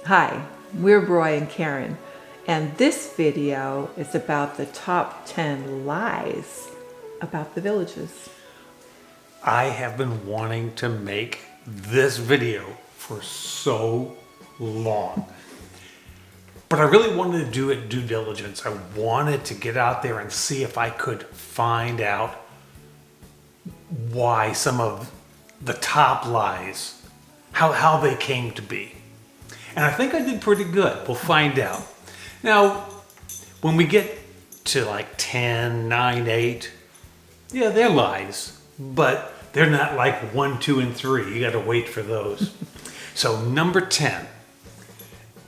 Hi, we're Roy and Karen, and this video is about the top 10 lies about the villages. I have been wanting to make this video for so long. But I really wanted to do it due diligence. I wanted to get out there and see if I could find out why some of the top lies, how they came to be. And I think I did pretty good. We'll find out. Now, when we get to like 10, 9, 8, yeah, they're lies, but they're not like 1, 2, and 3. You got to wait for those. So number 10,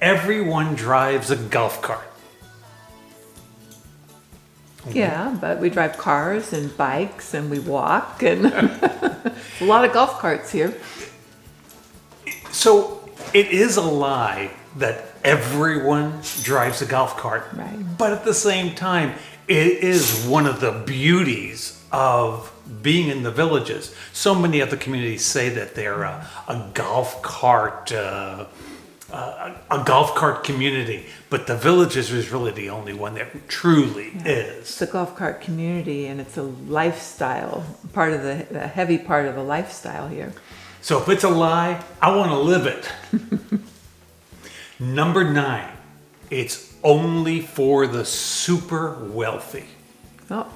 everyone drives a golf cart. Yeah, but we drive cars and bikes and we walk and a lot of golf carts here. So it is a lie that everyone drives a golf cart. Right. But at the same time, it is one of the beauties of being in the villages. So many other communities say that they're a golf cart community, but the villages is really the only one that truly is. It's a golf cart community, and it's a lifestyle, part of the heavy part of the lifestyle here. So if it's a lie, I want to live it. Number 9, it's only for the super wealthy. Oh,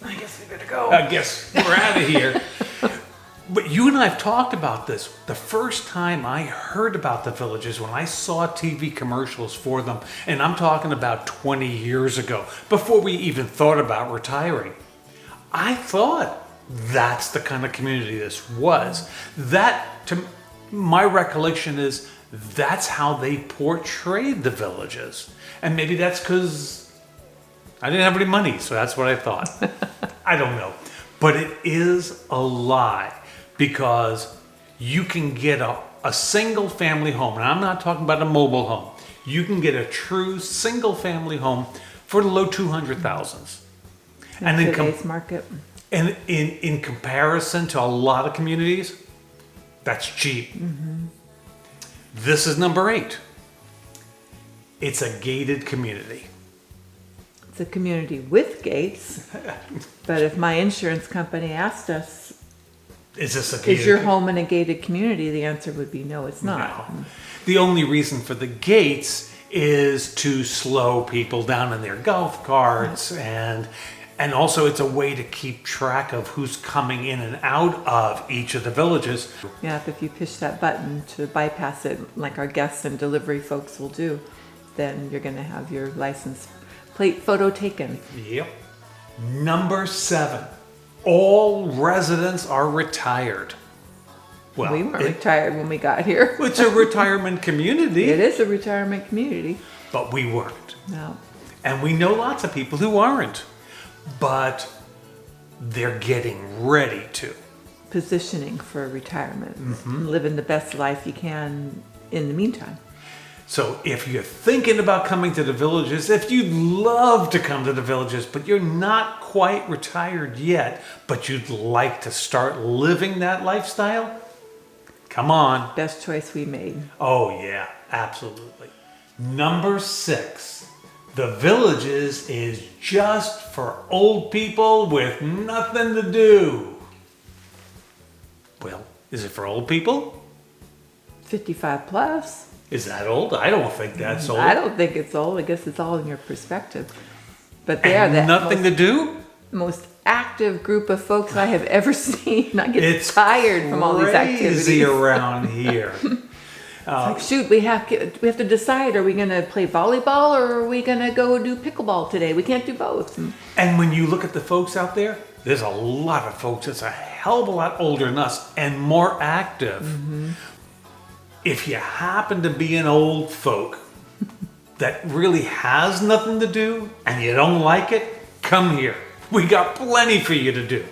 I guess we better go. I guess we're out of here. But you and I have talked about this. The first time I heard about the villages, when I saw TV commercials for them, and I'm talking about 20 years ago, before we even thought about retiring, I thought that's the kind of community this was. That, to my recollection, is that's how they portrayed the villages. And maybe that's because I didn't have any money, so that's what I thought. I don't know. But it is a lie, because you can get a single family home, and I'm not talking about a mobile home. You can get a true single family home for the low 200,000s. In today's market. And in comparison to a lot of communities, that's cheap. Mm-hmm. This is number 8. It's a gated community. It's a community with gates, but if my insurance company asked us, is your home in a gated community? The answer would be no, it's not. No. The only reason for the gates is to slow people down in their golf carts, and also it's a way to keep track of who's coming in and out of each of the villages. Yeah, if you push that button to bypass it, like our guests and delivery folks will do, then you're going to have your license plate photo taken. Yep. Number 7. All residents are retired. Well, we weren't retired when we got here. It's a retirement community. It is a retirement community. But we weren't. No. And we know lots of people who aren't. But they're getting ready to. Positioning for retirement. Mm-hmm. Living the best life you can in the meantime. So if you're thinking about coming to the villages, if you'd love to come to the villages, but you're not quite retired yet, but you'd like to start living that lifestyle, come on. Best choice we made. Oh yeah, absolutely. Number 6, the villages is just for old people with nothing to do. Well, is it for old people? 55 plus. Is that old? I don't think that's old. I don't think it's old. I guess it's all in your perspective. But they and are the nothing to do? Most active group of folks I have ever seen. I get tired from all these activities. It's crazy around here. It's like, shoot, we have to decide, are we going to play volleyball or are we going to go do pickleball today? We can't do both. And when you look at the folks out there, there's a lot of folks that's a hell of a lot older than us and more active. Mm-hmm. If you happen to be an old folk that really has nothing to do and you don't like it, come here. We got plenty for you to do.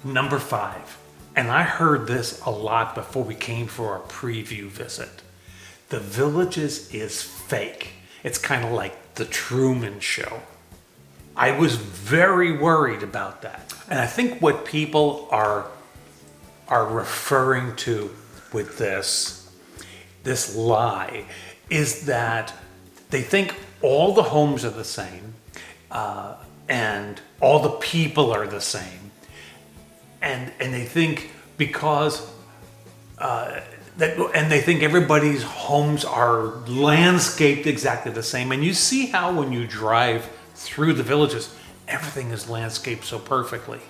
Number 5, and I heard this a lot before we came for our preview visit. The villages is fake. It's kind of like the Truman Show. I was very worried about that. And I think what people are referring to with this this lie is that they think all the homes are the same, and all the people are the same, and they think because and they think everybody's homes are landscaped exactly the same. And you see how when you drive through the villages, everything is landscaped so perfectly.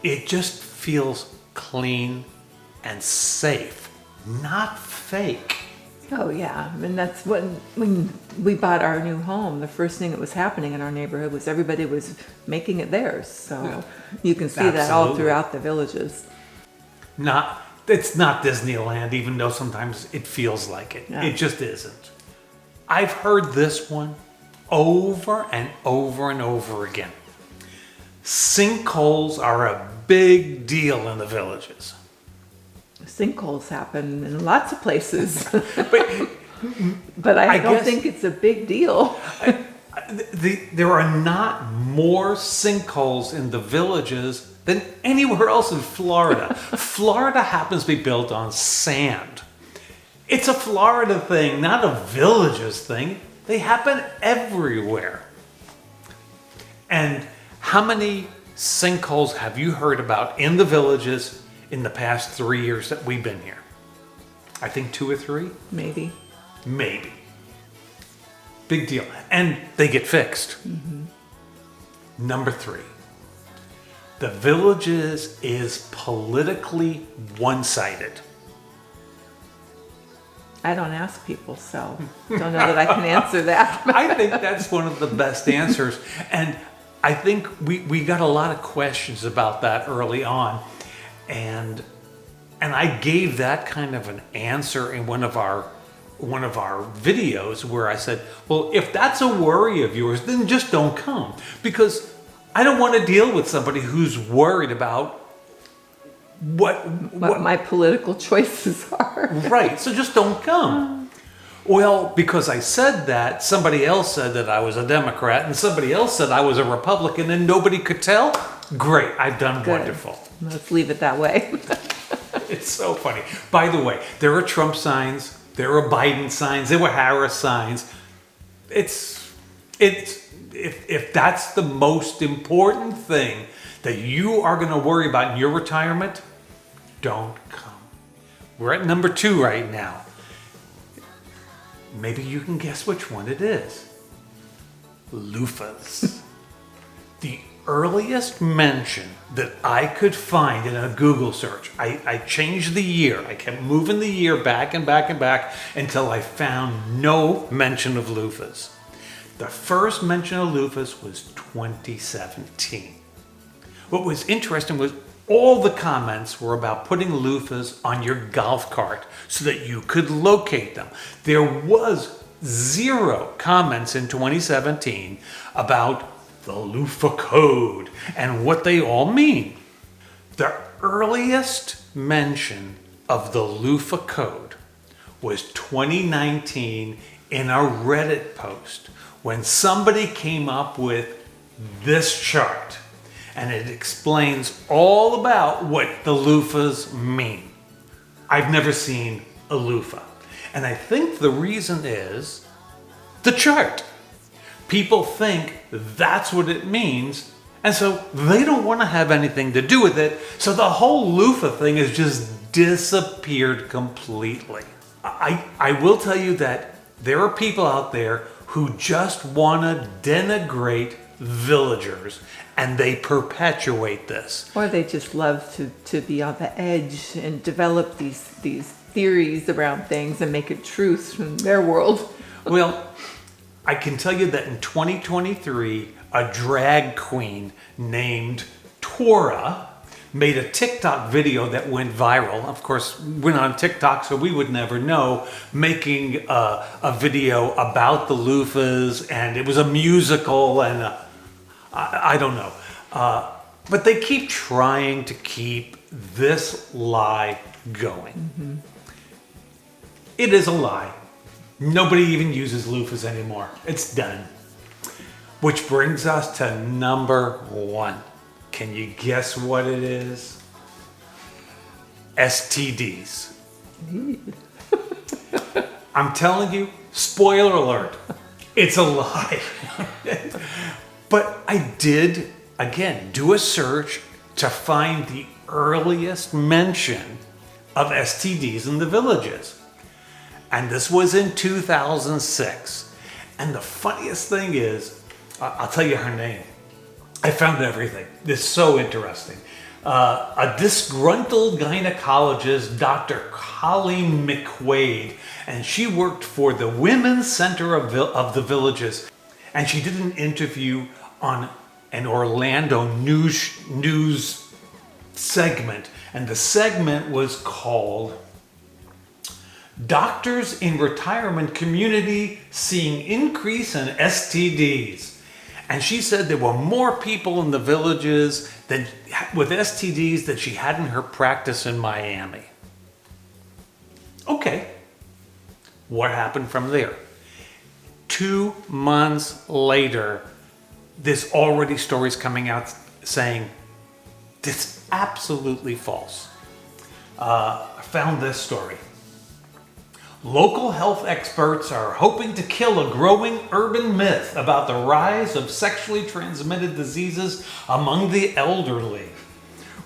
It just feels clean and safe, not fake. Oh yeah, I mean that's when we bought our new home. The first thing that was happening in our neighborhood was everybody was making it theirs. So you can see that all throughout the villages. It's not Disneyland, even though sometimes it feels like it. Yeah. It just isn't. I've heard this one over and over and over again. Sinkholes are a big deal in the villages. Sinkholes happen in lots of places, But but I don't guess- think it's a big deal. there are not more sinkholes in the villages than anywhere else in Florida. Florida happens to be built on sand. It's a Florida thing, not a villages thing. They happen everywhere. And how many sinkholes have you heard about in the villages in the past 3 years that we've been here? I think 2 or 3. Maybe. Maybe. Big deal. And they get fixed. Mm-hmm. Number 3. The villages is politically one-sided. I don't ask people, so don't know that I can answer that. I think that's one of the best answers. And I think we got a lot of questions about that early on. And I gave that kind of an answer in one of our videos where I said, well, if that's a worry of yours, then just don't come. Because I don't want to deal with somebody who's worried about what my political choices are. Right, so just don't come. Well, because I said that, somebody else said that I was a Democrat, and somebody else said I was a Republican, and nobody could tell. Great, I've done Good. wonderful. Let's leave it that way. It's so funny. By the way, there are Trump signs, there are Biden signs, there were Harris signs. If that's the most important thing that you are going to worry about in your retirement, don't come. We're at number 2 right now. Maybe you can guess which one it is. Loofahs. The earliest mention that I could find in a Google search, I changed the year. I kept moving the year back and back and back until I found no mention of loofahs. The first mention of loofahs was 2017. What was interesting was all the comments were about putting loofahs on your golf cart so that you could locate them. There was 0 comments in 2017 about the loofah code and what they all mean. The earliest mention of the loofah code was 2019 in a Reddit post when somebody came up with this chart. And it explains all about what the loofahs mean. I've never seen a loofah. And I think the reason is the chart. People think that's what it means, and so they don't want to have anything to do with it, so the whole loofah thing has just disappeared completely. I will tell you that there are people out there who just want to denigrate villagers, and they perpetuate this. Or they just love to be on the edge and develop these theories around things and make it truth in their world. Well, I can tell you that in 2023, a drag queen named Tora made a TikTok video that went viral. Of course, went on TikTok, so we would never know, making a video about the loofahs, and it was a musical, and I don't know. But they keep trying to keep this lie going. Mm-hmm. It is a lie. Nobody even uses loofahs anymore. It's done. Which brings us to number 1. Can you guess what it is? STDs. I'm telling you, spoiler alert, it's a lie. But I did, again, do a search to find the earliest mention of STDs in the villages. And this was in 2006. And the funniest thing is, I'll tell you her name. I found everything. This is so interesting. A disgruntled gynecologist, Dr. Colleen McQuaid, and she worked for the Women's Center of the Villages. And she did an interview on an Orlando news segment. And the segment was called Doctors in Retirement Community Seeing Increase in STDs. And she said there were more people in the villages with STDs than she had in her practice in Miami. Okay, what happened from there? 2 months later, there's already stories coming out saying this is absolutely false. I found this story. Local health experts are hoping to kill a growing urban myth about the rise of sexually transmitted diseases among the elderly.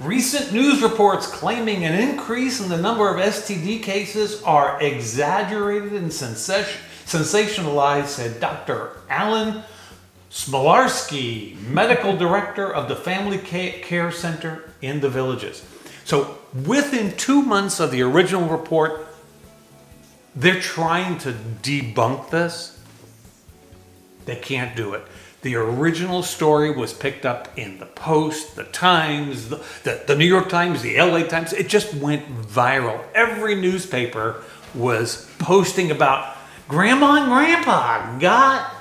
Recent news reports claiming an increase in the number of STD cases are exaggerated and sensationalized, said Dr. Alan Smolarski, medical director of the Family Care Center in the Villages. So within 2 months of the original report, they're trying to debunk this. They can't do it. The original story was picked up in the Post, the Times, the New York Times, the LA Times. It just went viral. Every newspaper was posting about Grandma and Grandpa got.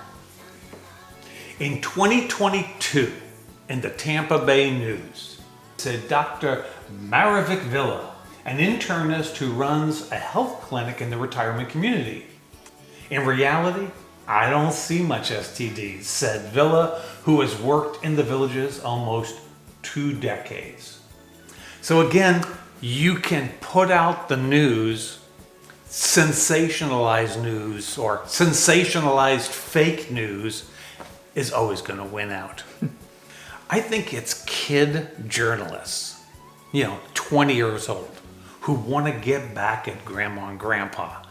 In 2022, in the Tampa Bay News, said Dr. Maravik Villa, an internist who runs a health clinic in the retirement community. In reality, I don't see much STDs, said Villa, who has worked in the villages almost 2 decades. So again, you can put out the news, sensationalized news, or sensationalized fake news is always going to win out. I think it's kid journalists, 20 years old, who want to get back at Grandma and Grandpa.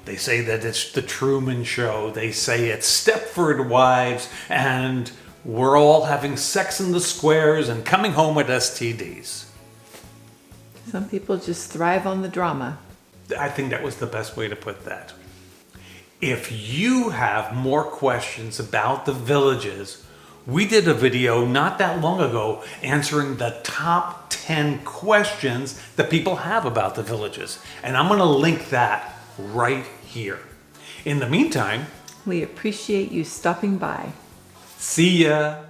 They say that it's the Truman Show. They say it's Stepford Wives, and we're all having sex in the squares and coming home with STDs. Some people just thrive on the drama. I think that was the best way to put that. If you have more questions about the villages, we did a video not that long ago answering the top 10 questions that people have about the villages. And I'm going to link that right here. In the meantime, we appreciate you stopping by. See ya.